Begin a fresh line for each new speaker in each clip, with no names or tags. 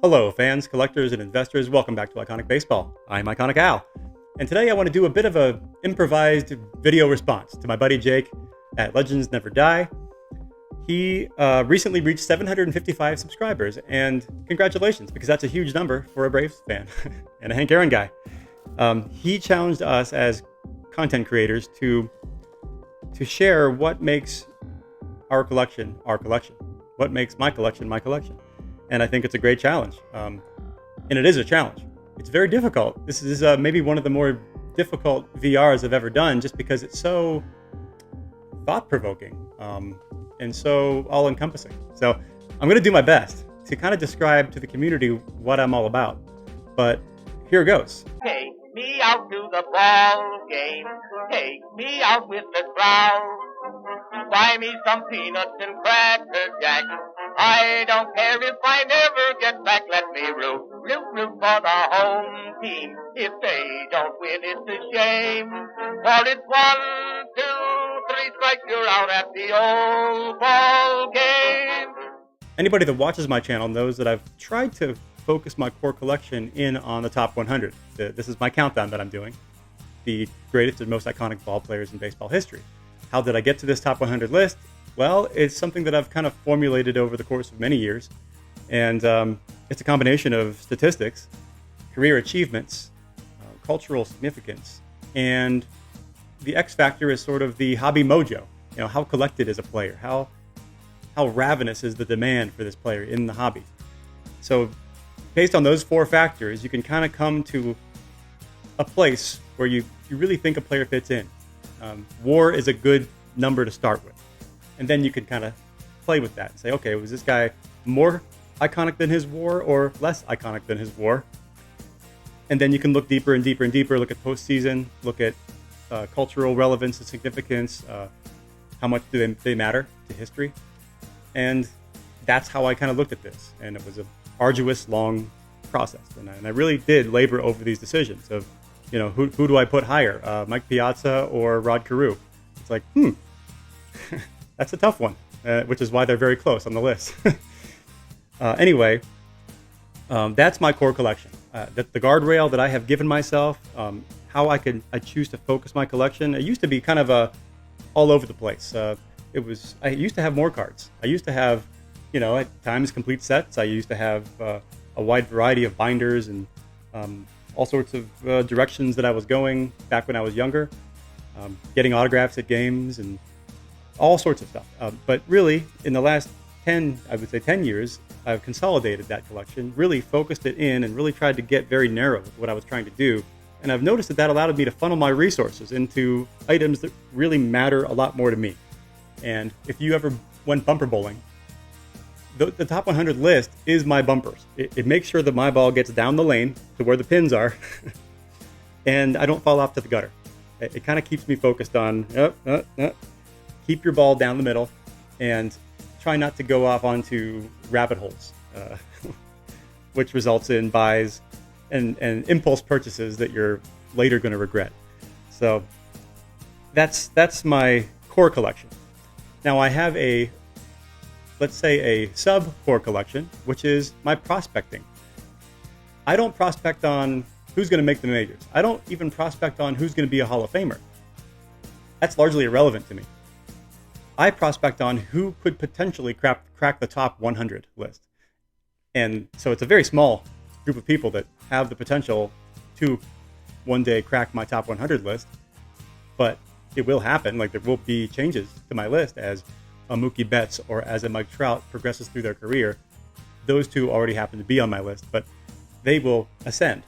Hello, fans, collectors, and investors. Welcome back to Iconic Baseball. I'm Iconic Al, and today I want to do a bit of a improvised video response to my buddy Jake at Legends Never Die. He recently reached 755 subscribers, and congratulations, because that's a huge number for a Braves fan and a Hank Aaron guy. He challenged us as content creators to share what makes our collection, what makes my collection, my collection. And I think it's a great challenge. And it is a challenge. It's very difficult. This is maybe one of the more difficult VRs I've ever done, just because it's so thought-provoking and so all-encompassing. So I'm going to do my best to kind of describe to the community what I'm all about. But here goes.
Take me out to the ball game. Take me out with the crowd. Buy me some peanuts and cracker jack. I don't care if I never get back. Let me root for the home team. If they don't win, it's a shame. For it's 1, 2, 3 strikes, you're out at the old ball game.
Anybody that watches my channel knows that I've tried to focus my core collection in on the top 100. This is my countdown that I'm doing. The greatest and most iconic ball players in baseball history. How did I get to this top 100 list? Well, it's something that I've kind of formulated over the course of many years. And it's a combination of statistics, career achievements, cultural significance, and the X factor is sort of the hobby mojo. You know, how collected is a player? How ravenous is the demand for this player in the hobby? So based on those 4 factors, you can kind of come to a place where you really think a player fits in. WAR is a good number to start with. And then you can kind of play with that and say, okay, was this guy more iconic than his WAR or less iconic than his WAR? And then you can look deeper and deeper and deeper, look at postseason, look at cultural relevance and significance, how much do they matter to history? And that's how I kind of looked at this. And it was an arduous, long process. And I really did labor over these decisions of, you know, who do I put higher, Mike Piazza or Rod Carew? It's like, that's a tough one, which is why they're very close on the list. Anyway, that's my core collection. The guardrail that I have given myself, how I choose to focus my collection. It used to be kind of all over the place. I used to have more cards. I used to have, you know, at times complete sets. I used to have a wide variety of binders and all sorts of directions that I was going back when I was younger, getting autographs at games and all sorts of stuff. But really, in the last 10 years, I've consolidated that collection, really focused it in, and really tried to get very narrow with what I was trying to do. And I've noticed that allowed me to funnel my resources into items that really matter a lot more to me. And if you ever went bumper bowling, the top 100 list is my bumpers. It makes sure that my ball gets down the lane to where the pins are, and I don't fall off to the gutter. It kind of keeps me focused on keep your ball down the middle, and try not to go off onto rabbit holes, which results in buys and impulse purchases that you're later going to regret. So that's my core collection. Now I have let's say a sub-core collection, which is my prospecting. I don't prospect on who's going to make the majors. I don't even prospect on who's going to be a Hall of Famer. That's largely irrelevant to me. I prospect on who could potentially crack the top 100 list. And so it's a very small group of people that have the potential to one day crack my top 100 list. But it will happen. Like, there will be changes to my list as a Mookie Betts or as a Mike Trout progresses through their career. Those two already happen to be on my list, but they will ascend,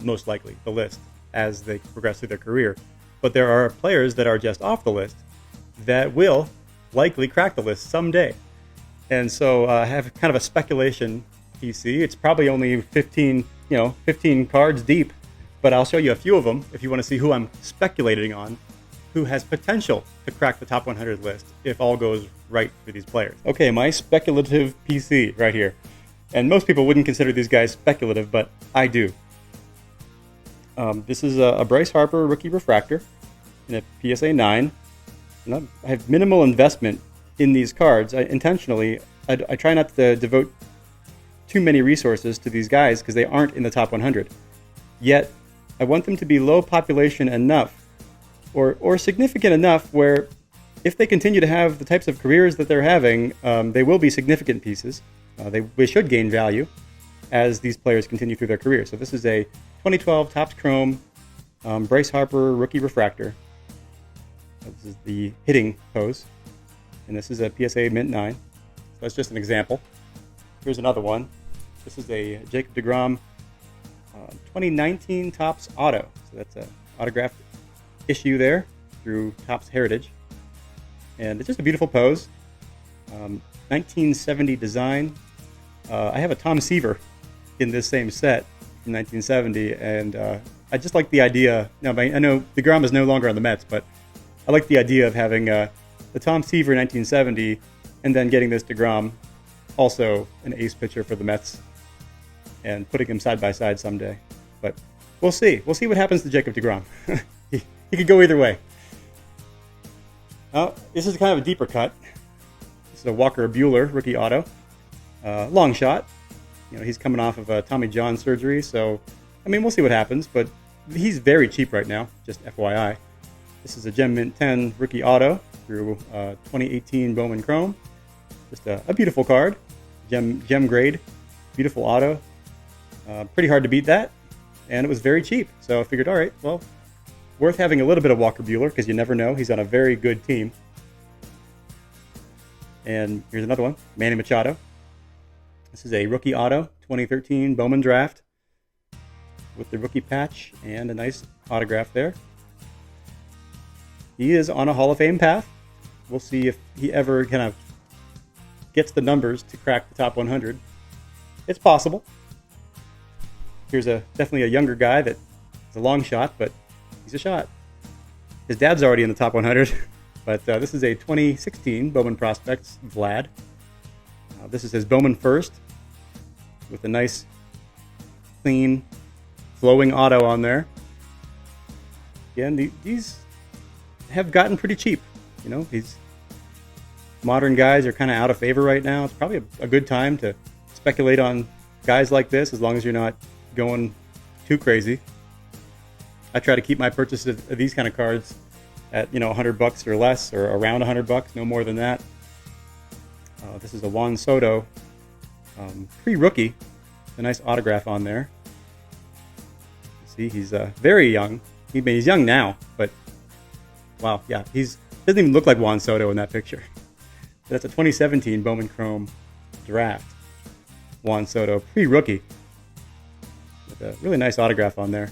most likely, the list as they progress through their career. But there are players that are just off the list that will likely crack the list someday. And so I have kind of a speculation PC. It's probably only 15 cards deep, but I'll show you a few of them if you want to see who I'm speculating on, who has potential to crack the top 100 list if all goes right for these players. Okay, my speculative PC right here. And most people wouldn't consider these guys speculative, but I do. This is a Bryce Harper rookie refractor in a PSA 9. And I have minimal investment in these cards. I try not to devote too many resources to these guys because they aren't in the top 100. Yet, I want them to be low population enough or significant enough where if they continue to have the types of careers that they're having, they will be significant pieces. They should gain value as these players continue through their career. So this is a 2012 Topps Chrome Bryce Harper rookie refractor. This is the hitting pose. And this is a PSA Mint 9. So that's just an example. Here's another one. This is a Jacob deGrom 2019 Topps Auto. So that's an autographed issue there through Topps Heritage. And it's just a beautiful pose. 1970 design. I have a Tom Seaver in this same set from 1970, and I just like the idea. Now, I know deGrom is no longer on the Mets, but I like the idea of having the Tom Seaver 1970 and then getting this deGrom, also an ace pitcher for the Mets, and putting him side by side someday. But we'll see. We'll see what happens to Jacob deGrom. he could go either way. This is kind of a deeper cut. This is a Walker Buehler rookie auto. Long shot. You know, he's coming off of a Tommy John surgery, so I mean, we'll see what happens. But he's very cheap right now. Just FYI. This is a Gem Mint 10 rookie auto through 2018 Bowman Chrome. Just a beautiful card. Gem grade. Beautiful auto. Pretty hard to beat that. And it was very cheap. So I figured, all right, well, worth having a little bit of Walker Buehler because you never know. He's on a very good team. And here's another one. Manny Machado. This is a rookie auto, 2013 Bowman Draft with the rookie patch and a nice autograph there. He is on a Hall of Fame path. We'll see if he ever kind of gets the numbers to crack the top 100. It's possible. Here's definitely a younger guy that is a long shot, but he's a shot. His dad's already in the top 100, but this is a 2016 Bowman Prospects Vlad. This is his Bowman First with a nice, clean, flowing auto on there. Again, these have gotten pretty cheap. You know, these modern guys are kind of out of favor right now. It's probably a good time to speculate on guys like this, as long as you're not going too crazy. I try to keep my purchases of these kind of cards at $100 or less, or around $100, no more than that. This is a Juan Soto pre-rookie. A nice autograph on there. See, he's very young. He's young now, but wow, yeah, doesn't even look like Juan Soto in that picture. That's a 2017 Bowman Chrome Draft. Juan Soto pre-rookie with a really nice autograph on there,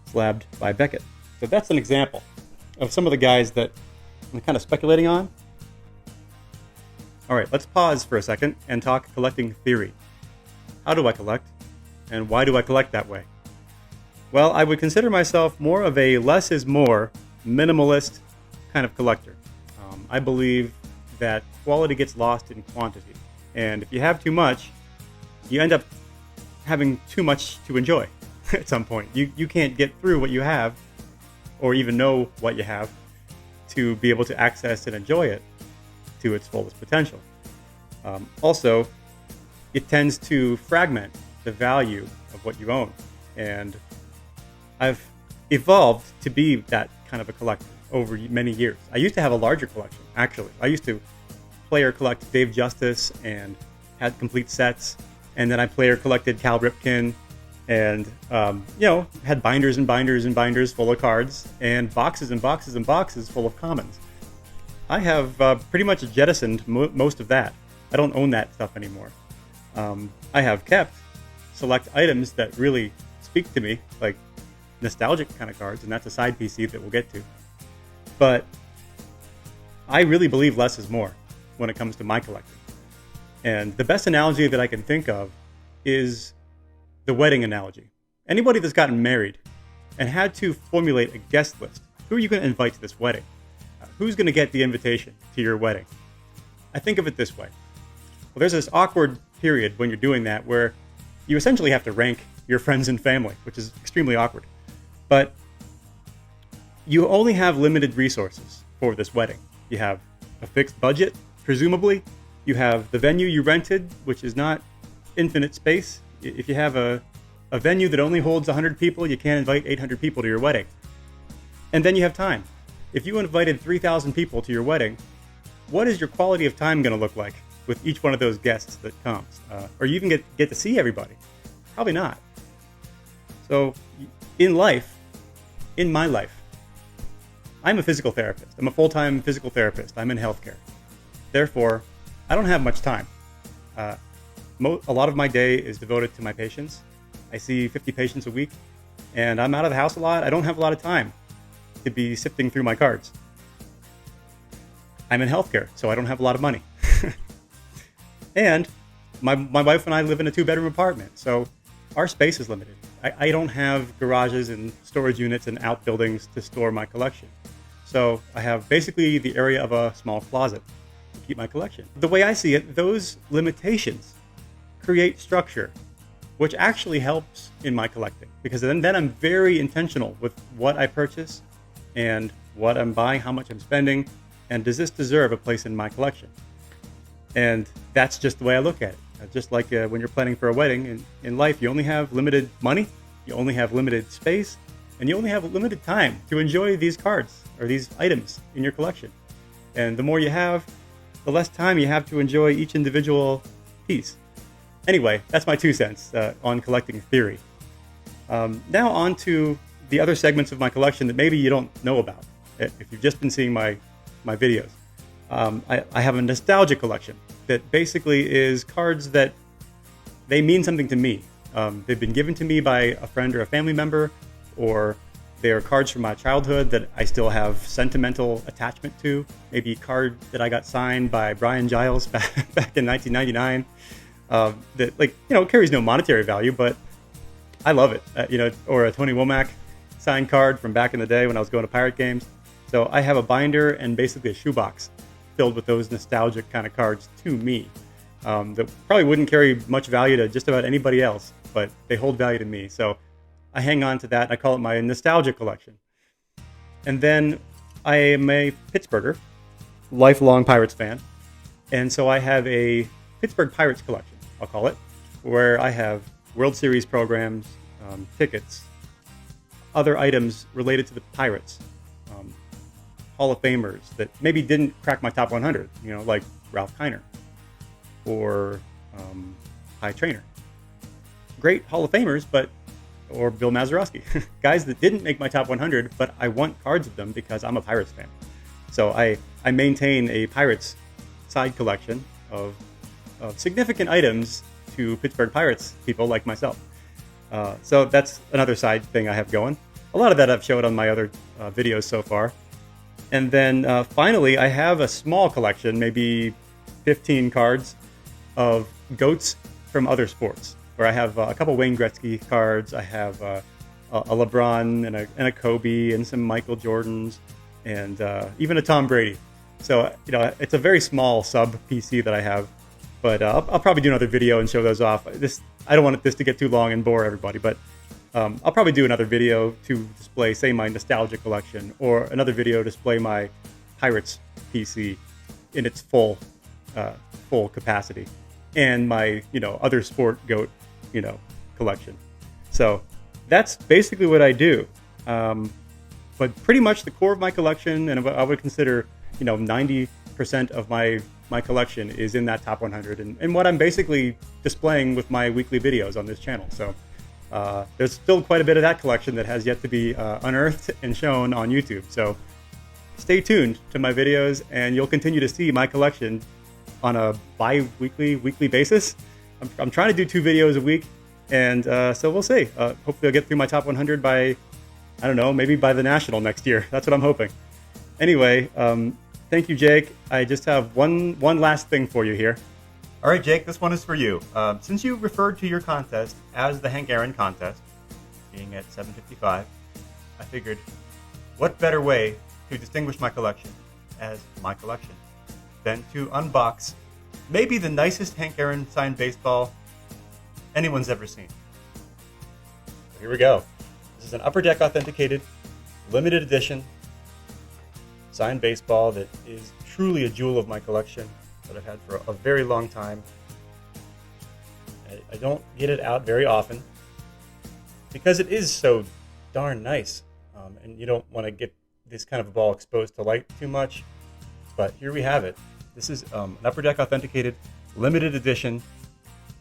slabbed by Beckett. So that's an example of some of the guys that I'm kind of speculating on. All right, let's pause for a second and talk collecting theory. How do I collect, and why do I collect that way? Well, I would consider myself more of a less is more, minimalist kind of collector. I believe that quality gets lost in quantity, and if you have too much, you end up having too much to enjoy at some point. You can't get through what you have, or even know what you have, to be able to access and enjoy it to its fullest potential. Also, it tends to fragment the value of what you own. And I've evolved to be that kind of a collector over many years. I used to have a larger collection, actually. I used to player collect Dave Justice and had complete sets. And then I player collected Cal Ripken and, had binders and binders and binders full of cards and boxes and boxes and boxes full of commons. I have pretty much jettisoned most of that. I don't own that stuff anymore. I have kept select items that really speak to me, like nostalgic kind of cards, and that's a side PC that we'll get to. But I really believe less is more when it comes to my collecting. And the best analogy that I can think of is the wedding analogy. Anybody that's gotten married and had to formulate a guest list, who are you going to invite to this wedding? Who's going to get the invitation to your wedding? I think of it this way. Well, there's this awkward period when you're doing that where you essentially have to rank your friends and family, which is extremely awkward. But you only have limited resources for this wedding. You have a fixed budget, presumably. You have the venue you rented, which is not infinite space. If you have a venue that only holds 100 people, you can't invite 800 people to your wedding. And then you have time. If you invited 3,000 people to your wedding, what is your quality of time going to look like with each one of those guests that comes? Or you even get to see everybody? Probably not. So in life, in my life, I'm a physical therapist. I'm a full-time physical therapist. I'm in healthcare. Therefore, I don't have much time. A lot of my day is devoted to my patients. I see 50 patients a week, and I'm out of the house a lot. I don't have a lot of time to be sifting through my cards. I'm in healthcare, so I don't have a lot of money. And my wife and I live in a 2-bedroom apartment, so our space is limited. I don't have garages and storage units and outbuildings to store my collection. So I have basically the area of a small closet to keep my collection. The way I see it, those limitations create structure, which actually helps in my collecting, because then I'm very intentional with what I purchase and what I'm buying, how much I'm spending, and does this deserve a place in my collection? And that's just the way I look at it. Just like when you're planning for a wedding in life, you only have limited money, you only have limited space, and you only have limited time to enjoy these cards or these items in your collection. And the more you have, the less time you have to enjoy each individual piece. Anyway, that's my 2 cents on collecting theory. Now on to the other segments of my collection that maybe you don't know about if you've just been seeing my videos. I have a nostalgia collection that basically is cards that they mean something to me. They've been given to me by a friend or a family member, or they are cards from my childhood that I still have sentimental attachment to. Maybe a card that I got signed by Brian Giles back in 1999 that carries no monetary value, but I love it. Or a Tony Womack signed card from back in the day when I was going to Pirate games. So I have a binder and basically a shoebox filled with those nostalgic kind of cards to me that probably wouldn't carry much value to just about anybody else, but they hold value to me. So I hang on to that. I call it my nostalgia collection. And then I am a Pittsburgher, lifelong Pirates fan. And so I have a Pittsburgh Pirates collection, I'll call it, where I have World Series programs, tickets, other items related to the Pirates, Hall of Famers that maybe didn't crack my top 100, like Ralph Kiner or High Trainer. Great Hall of Famers, or Bill Mazeroski, guys that didn't make my top 100, but I want cards of them because I'm a Pirates fan. So I maintain a Pirates side collection of significant items to Pittsburgh Pirates people like myself. So that's another side thing I have going. A lot of that I've showed on my other videos so far. And then finally, I have a small collection, maybe 15 cards of GOATs from other sports, where I have a couple Wayne Gretzky cards. I have a LeBron and a Kobe and some Michael Jordans and even a Tom Brady. So, it's a very small sub PC that I have, but I'll probably do another video and show those off. I don't want this to get too long and bore everybody, but I'll probably do another video to display, say, my nostalgia collection, or another video to display my Pirates PC in its full capacity, and my other sport GOAT collection. So that's basically what I do. But pretty much the core of my collection, and I would consider 90% of my collection is in that top 100, and what I'm basically displaying with my weekly videos on this channel. So there's still quite a bit of that collection that has yet to be unearthed and shown on YouTube. So stay tuned to my videos, and you'll continue to see my collection on a weekly basis. I'm trying to do 2 videos a week, and so we'll see. Hopefully I'll get through my top 100 by, I don't know, maybe by the National next year. That's what I'm hoping. Anyway, thank you, Jake. I just have one last thing for you here. All right, Jake, this one is for you. Since you referred to your contest as the Hank Aaron contest, being at 755, I figured, what better way to distinguish my collection as my collection than to unbox maybe the nicest Hank Aaron signed baseball anyone's ever seen. So here we go. This is an Upper Deck authenticated, limited edition signed baseball that is truly a jewel of my collection that I've had for a very long time. I don't get it out very often because it is so darn nice. And you don't want to get this kind of a ball exposed to light too much. But here we have it. This is an Upper Deck authenticated limited edition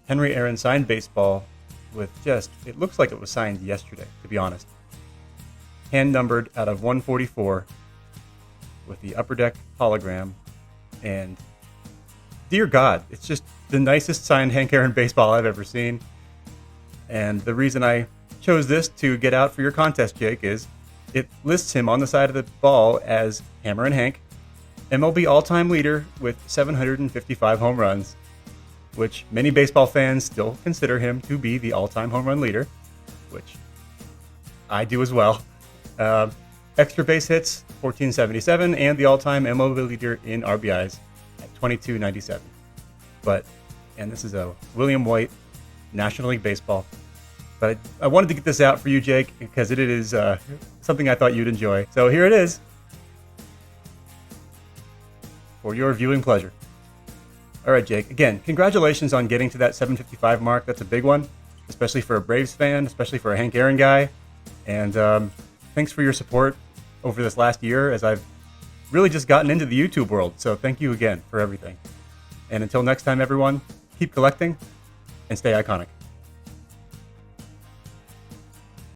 Henry Aaron signed baseball with it looks like it was signed yesterday, to be honest. Hand numbered out of 144 with the Upper Deck hologram. And dear God, it's just the nicest signed Hank Aaron baseball I've ever seen. And the reason I chose this to get out for your contest, Jake, is it lists him on the side of the ball as Hammer and Hank, MLB all-time leader with 755 home runs, which many baseball fans still consider him to be the all-time home run leader, which I do as well. Extra base hits, 1477, and the all-time MLB leader in RBIs at 2297. And this is a William White National League Baseball. But I wanted to get this out for you, Jake, because it is something I thought you'd enjoy. So here it is for your viewing pleasure. All right, Jake. Again, congratulations on getting to that 755 mark. That's a big one, especially for a Braves fan, especially for a Hank Aaron guy. And thanks for your support over this last year as I've really just gotten into the YouTube world. So thank you again for everything. And until next time, everyone, keep collecting and stay iconic.